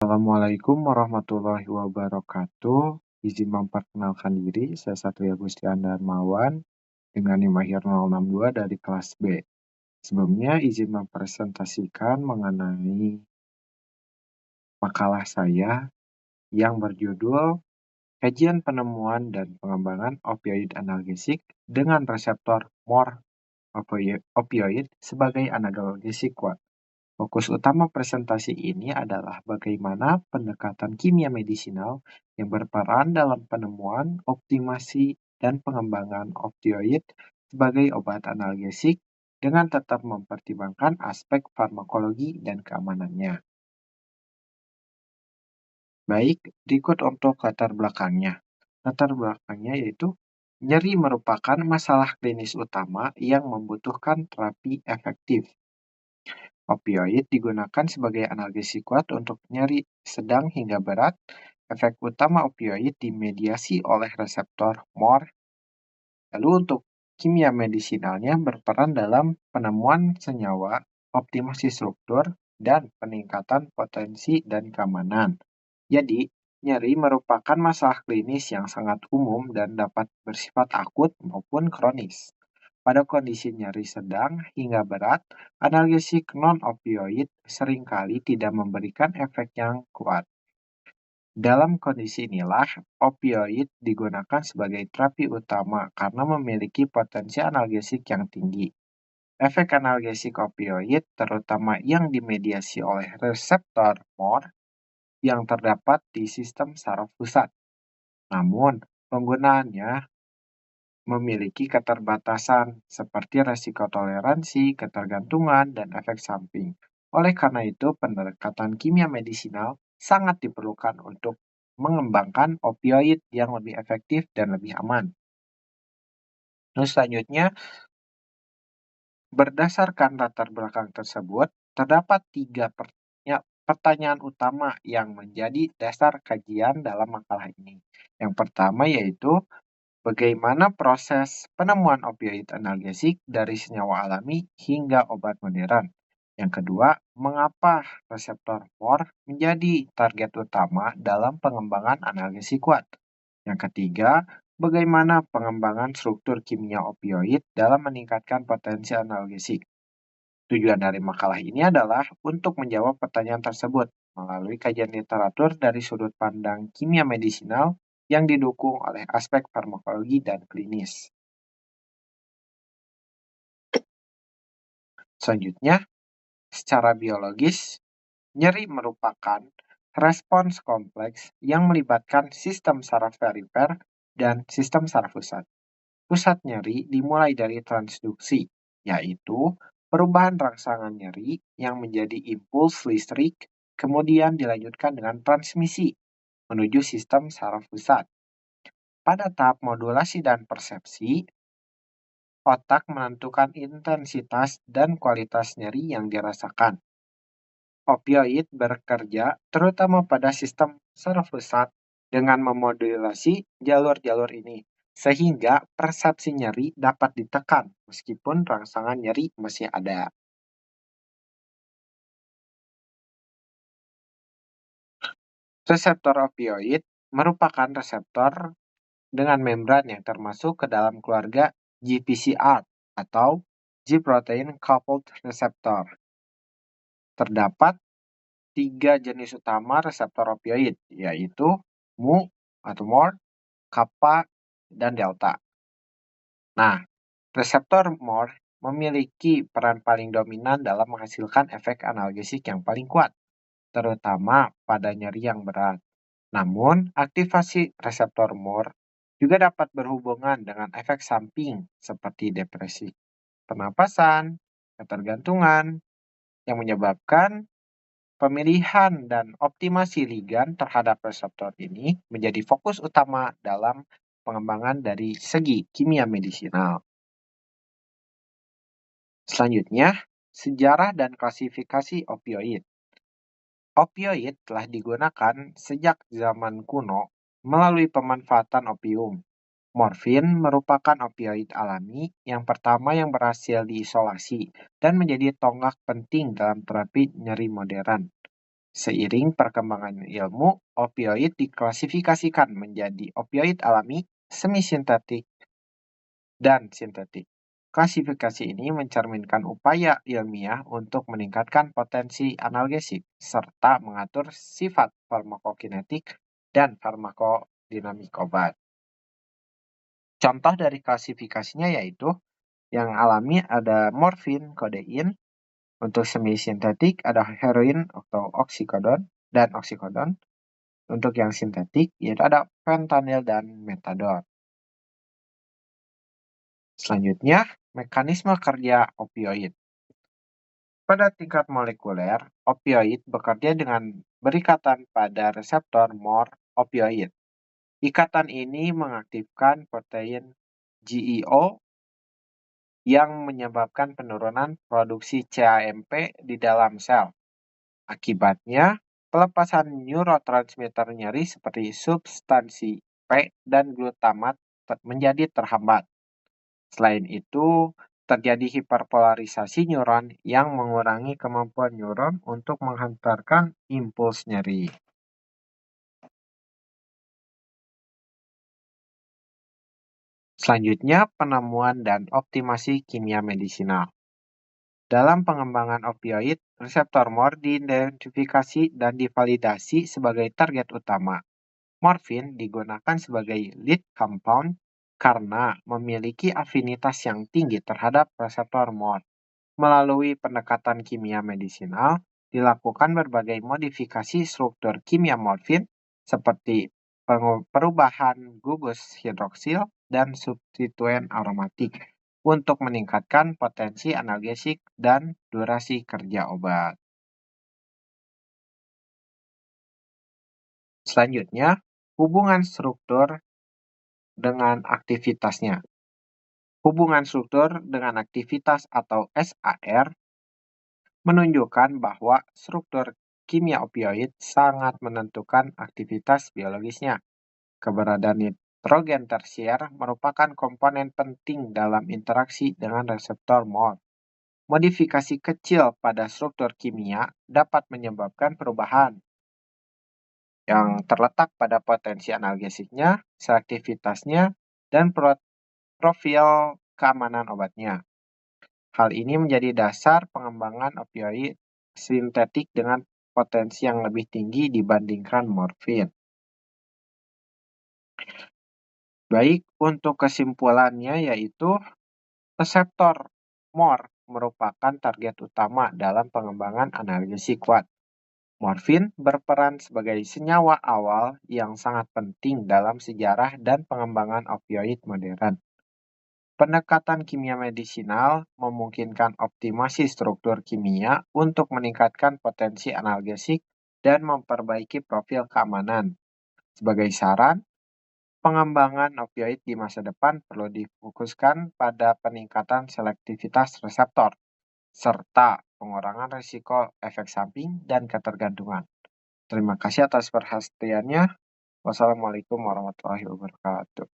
Assalamualaikum warahmatullahi wabarakatuh. Izin memperkenalkan diri, saya Satria Gustian Darmawan dengan NIM akhir 062 dari kelas B. Sebelumnya izin mempresentasikan mengenai makalah saya yang berjudul Kajian Penemuan dan Pengembangan Opioid Analgesik dengan Reseptor MOR Opioid sebagai Analgesik kuat. Fokus utama presentasi ini adalah bagaimana pendekatan kimia medisinal yang berperan dalam penemuan, optimasi, dan pengembangan opioid sebagai obat analgesik dengan tetap mempertimbangkan aspek farmakologi dan keamanannya. Baik, berikut untuk latar belakangnya. Latar belakangnya yaitu nyeri merupakan masalah klinis utama yang membutuhkan terapi efektif. Opioid digunakan sebagai analgesik kuat untuk nyeri sedang hingga berat. Efek utama opioid dimediasi oleh reseptor MOR. Lalu untuk kimia medisinalnya berperan dalam penemuan senyawa, optimasi struktur, dan peningkatan potensi dan keamanan. Jadi, nyeri merupakan masalah klinis yang sangat umum dan dapat bersifat akut maupun kronis. Pada kondisi nyeri sedang hingga berat, analgesik non-opioid seringkali tidak memberikan efek yang kuat. Dalam kondisi inilah, opioid digunakan sebagai terapi utama karena memiliki potensi analgesik yang tinggi. Efek analgesik opioid, terutama yang dimediasi oleh reseptor MOR, yang terdapat di sistem saraf pusat. Namun, penggunaannya memiliki keterbatasan seperti resiko toleransi, ketergantungan, dan efek samping. Oleh karena itu, pendekatan kimia medisinal sangat diperlukan untuk mengembangkan opioid yang lebih efektif dan lebih aman. Nah, selanjutnya, berdasarkan latar belakang tersebut, terdapat 3 pertanyaan utama yang menjadi dasar kajian dalam makalah ini. Yang pertama yaitu, bagaimana proses penemuan opioid analgesik dari senyawa alami hingga obat modern? Yang kedua, mengapa reseptor MOR menjadi target utama dalam pengembangan analgesik kuat? Yang ketiga, bagaimana pengembangan struktur kimia opioid dalam meningkatkan potensi analgesik? Tujuan dari makalah ini adalah untuk menjawab pertanyaan tersebut melalui kajian literatur dari sudut pandang kimia medisinal yang didukung oleh aspek farmakologi dan klinis. Selanjutnya, secara biologis, nyeri merupakan respons kompleks yang melibatkan sistem saraf perifer dan sistem saraf pusat. Pusat nyeri dimulai dari transduksi, yaitu perubahan rangsangan nyeri yang menjadi impuls listrik, kemudian dilanjutkan dengan transmisi menuju sistem saraf pusat. Pada tahap modulasi dan persepsi, otak menentukan intensitas dan kualitas nyeri yang dirasakan. Opioid bekerja terutama pada sistem saraf pusat dengan memodulasi jalur-jalur ini, sehingga persepsi nyeri dapat ditekan meskipun rangsangan nyeri masih ada. Reseptor opioid merupakan reseptor dengan membran yang termasuk ke dalam keluarga GPCR atau G-protein coupled receptor. Terdapat 3 jenis utama reseptor opioid, yaitu Mu atau MOR, Kappa, dan Delta. Nah, reseptor MOR memiliki peran paling dominan dalam menghasilkan efek analgesik yang paling kuat, terutama pada nyeri yang berat. Namun, aktivasi reseptor MOR juga dapat berhubungan dengan efek samping seperti depresi pernapasan, ketergantungan, yang menyebabkan pemilihan dan optimasi ligan terhadap reseptor ini menjadi fokus utama dalam pengembangan dari segi kimia medisinal. Selanjutnya, sejarah dan klasifikasi opioid. Opioid telah digunakan sejak zaman kuno melalui pemanfaatan opium. Morfin merupakan opioid alami yang pertama yang berhasil diisolasi dan menjadi tonggak penting dalam terapi nyeri modern. Seiring perkembangan ilmu, opioid diklasifikasikan menjadi opioid alami, semi-sintetik, dan sintetik. Klasifikasi ini mencerminkan upaya ilmiah untuk meningkatkan potensi analgesik serta mengatur sifat farmakokinetik dan farmakodinamik obat. Contoh dari klasifikasinya yaitu yang alami ada morfin, kodein, untuk semi sintetik ada heroin atau oksikodon dan oksikodon, untuk yang sintetik yaitu ada fentanyl dan metadon. Selanjutnya, mekanisme kerja opioid. Pada tingkat molekuler, opioid bekerja dengan berikatan pada reseptor MOR opioid. Ikatan ini mengaktifkan protein GEO yang menyebabkan penurunan produksi CAMP di dalam sel. Akibatnya, pelepasan neurotransmitter nyeri seperti substansi P dan glutamat menjadi terhambat. Selain itu, terjadi hiperpolarisasi neuron yang mengurangi kemampuan neuron untuk menghantarkan impuls nyeri. Selanjutnya, penemuan dan optimasi kimia medisinal. Dalam pengembangan opioid, reseptor MOR diidentifikasi dan divalidasi sebagai target utama. Morfin digunakan sebagai lead compound karena memiliki afinitas yang tinggi terhadap reseptor MOR. Melalui pendekatan kimia medisinal, dilakukan berbagai modifikasi struktur kimia morfin seperti perubahan gugus hidroksil dan substituen aromatik untuk meningkatkan potensi analgesik dan durasi kerja obat. Selanjutnya, hubungan struktur dengan aktivitasnya. Hubungan struktur dengan aktivitas atau SAR menunjukkan bahwa struktur kimia opioid sangat menentukan aktivitas biologisnya. Keberadaan nitrogen tersier merupakan komponen penting dalam interaksi dengan reseptor MOR. Modifikasi kecil pada struktur kimia dapat menyebabkan perubahan yang terletak pada potensi analgesiknya, selektivitasnya, dan profil keamanan obatnya. Hal ini menjadi dasar pengembangan opioid sintetik dengan potensi yang lebih tinggi dibandingkan morfin. Baik, untuk kesimpulannya yaitu reseptor MOR merupakan target utama dalam pengembangan analgesik kuat. Morfin berperan sebagai senyawa awal yang sangat penting dalam sejarah dan pengembangan opioid modern. Pendekatan kimia medisinal memungkinkan optimasi struktur kimia untuk meningkatkan potensi analgesik dan memperbaiki profil keamanan. Sebagai saran, pengembangan opioid di masa depan perlu difokuskan pada peningkatan selektivitas reseptor, serta pengurangan risiko efek samping dan ketergantungan. Terima kasih atas perhatiannya. Wassalamualaikum warahmatullahi wabarakatuh.